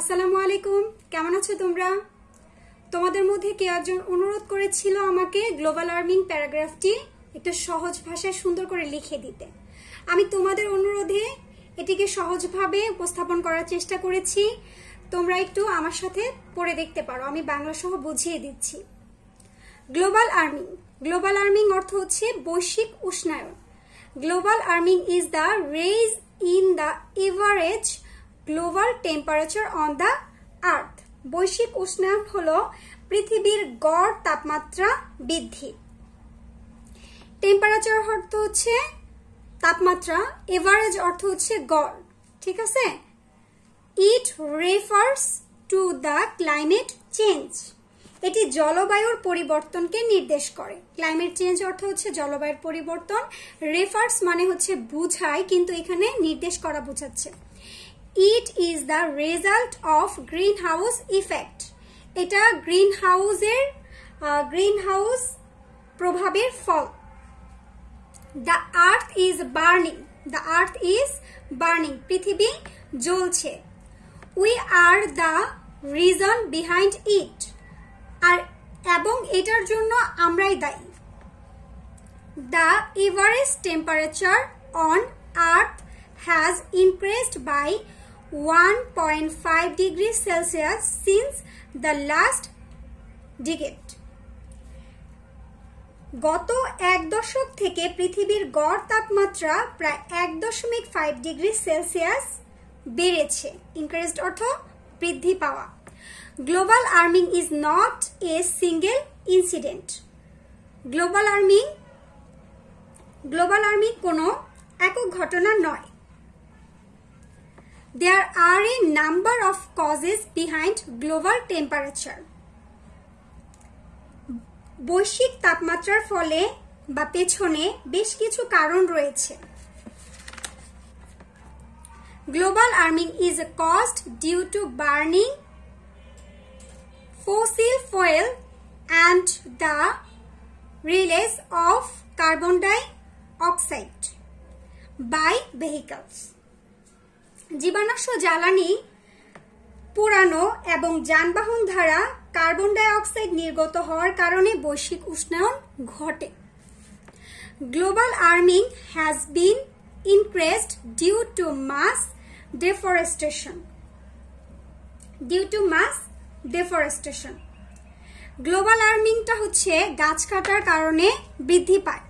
আসসালামু আলাইকুম, কেমন আছো তোমরা? তোমাদের মধ্যে কে একজন অনুরোধ করেছিল আমাকে গ্লোবাল ওয়ার্মিং প্যারাগ্রাফটি একটু সহজ ভাষায় সুন্দর করে লিখে দিতে। আমি তোমাদের অনুরোধে এটিকে সহজভাবে উপস্থাপন করার চেষ্টা করেছি। তোমরা একটু আমার সাথে পড়ে দেখতে পারো, আমি বাংলা সহ বুঝিয়ে দিচ্ছি। গ্লোবাল ওয়ার্মিং, গ্লোবাল ওয়ার্মিং অর্থ হচ্ছে বৈশ্বিক উষ্ণায়ন। Global warming is the raise in the average global temperature on the earth. বৈশ্বিক উষ্ণায়ন হলো পৃথিবীর গড় তাপমাত্রা বৃদ্ধি। টেম্পারেচার অর্থ হচ্ছে তাপমাত্রা, এভারেজ অর্থ হচ্ছে গড়, ঠিক আছে? It refers to the climate change. এটি জলবায়ুর পরিবর্তনকে নির্দেশ করে। ক্লাইমেট চেঞ্জ অর্থ হচ্ছে জলবায়ুর পরিবর্তন। রেফার্স মানে হচ্ছে বুঝায়, কিন্তু এখানে নির্দেশ করা বোঝাচ্ছে। It is the result of greenhouse effect. এটা গ্রিন হাউস প্রভাবের ফল। The earth is burning, the earth is burning, পৃথিবী জ্বলছে। We are the reason behind it, আর এবং এটার জন্য আমরাই দায়ী। The average temperature on earth has increased by 1.5 degrees Celsius since the last decade. গত এক দশক থেকে পৃথিবীর গড় তাপমাত্রা প্রায় 1.5 ডিগ্রি সেলসিয়াস বেড়েছে। ইনক্রিজড অর্থ বৃদ্ধি পাওয়া। Global warming is not a single incident. Global warming কোনো একক ঘটনা নয়। There are a number of causes behind global temperature. বৈশ্বিক তাপমাত্রার ফলে বা পেছনে বেশ কিছু কারণ রয়েছে। Global warming is caused due to burning fossil fuel and the release of carbon dioxide by vehicles. জীবাণুনাশক জ্বালানি পোড়ানো এবং যানবাহন দ্বারা কার্বন ডাই অক্সাইড নির্গত হওয়ার কারণে বৈশ্বিক উষ্ণায়ন ঘটে। Global warming has been increased due to mass deforestation. Global ওয়ার্মিংটা হচ্ছে গাছ কাটার কারণে বৃদ্ধি পায়।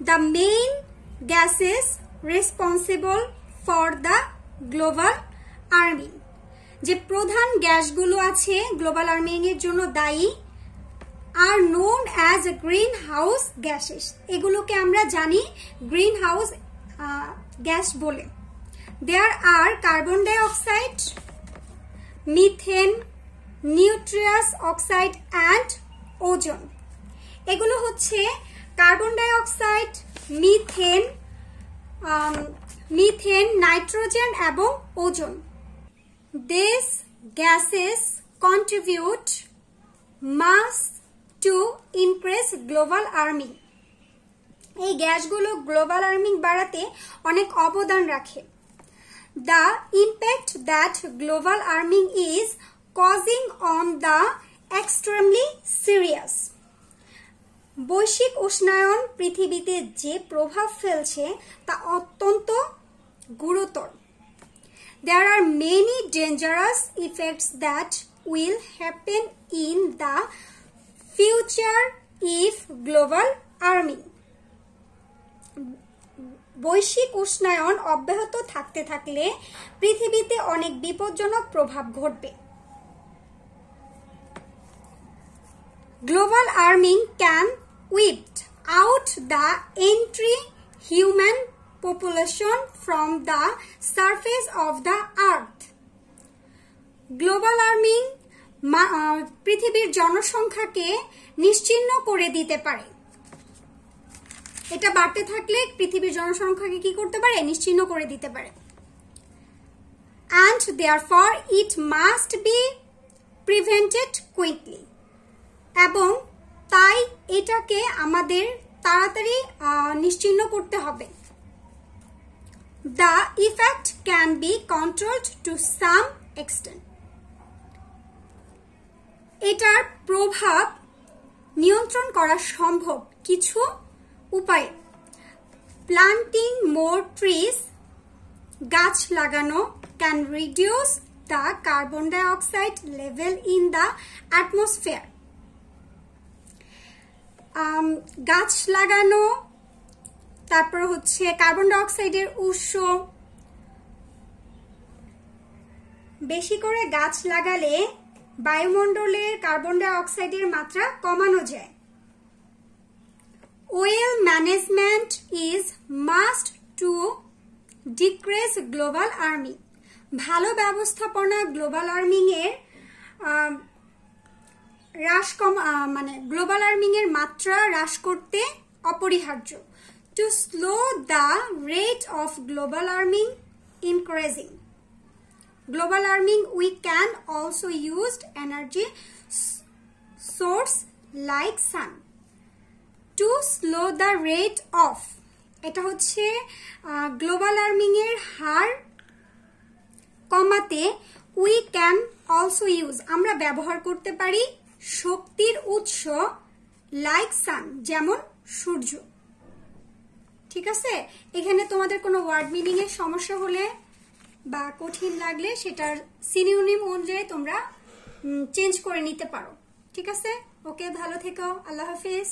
The main gases responsible for the global warming, যে প্রধান গ্যাসগুলো আছে গ্লোবাল ওয়ার্মিং এর জন্য দায়ী, are known as greenhouse gases. এগুলোকে আমরা জানি গ্রিন হাউস গ্যাস বলে। There are carbon dioxide, methane, nitrous oxide and ozone. এগুলো হচ্ছে carbon dioxide, methane, nitrogen এবং ozone. These gases contribute mass to increase global warming. এই গ্যাসগুলো global warming বাড়াতে অনেক অবদান রাখে। The impact that global warming is causing on the extremely serious. বৈশ্বিক উষ্ণায়ন পৃথিবীতে যে প্রভাব ফেলছে তা অত্যন্ত গুরুতর। There are many dangerous effects that will happen in the future if global warming. বৈশ্বিক উষ্ণায়ন অব্যাহত থাকতে থাকলে পৃথিবীতে অনেক বিপজ্জনক প্রভাব ঘটবে। Global warming can wipe out the entire human population from the surface of the earth. Global warming পৃথিবীর জনসংখ্যাকে নিশ্চিহ্ন করে দিতে পারে। এটা বাড়তে থাকলে পৃথিবীর জনসংখ্যাকে কি করতে পারে? নিশ্চিহ্ন করে দিতে পারে। And therefore it must be prevented quickly. এবং তাই এটাকে আমাদের তাড়াতাড়ি নিশ্চিহ্ন করতে হবে। The effect can be controlled to some extent. এটার প্রভাব নিয়ন্ত্রণ করা সম্ভব কিছু উপায়ে। প্লান্টিং মোর ট্রিজ, গাছ লাগানো, can reduce the carbon dioxide level in the atmosphere. গাছ লাগানো, তারপর হচ্ছে কার্বন ডাইঅক্সাইডের উৎস। বেশি করে গাছ লাগালে বায়ুমণ্ডলের কার্বন ডাইঅক্সাইডের মাত্রা কমানো যায়। Well management is must to decrease global warming. ভালো ব্যবস্থাপনা গ্লোবাল ওয়ার্মিং এর গ্লোবাল ওয়ার্মিং এর মাত্রা হ্রাস করতে অপরিহার্য। To slow the rate of global warming increasing. Global warming, we can also use energy source like sun to slow the rate of. এটা হচ্ছে গ্লোবাল ওয়ার্মিং এর হার কমাতে we can also use, আমরা ব্যবহার করতে পারি শক্তির উৎস লাইক সান, যেমন সূর্য। ঠিক আছে, এখানে তোমাদের কোনো ওয়ার্ড মিনিং এর সমস্যা হলে বা কঠিন লাগলে সেটার সিনোনিম অনুযায়ী তোমরা চেঞ্জ করে নিতে পারো। ঠিক আছে, ওকে, ভালো থেকো, আল্লাহ হাফেজ।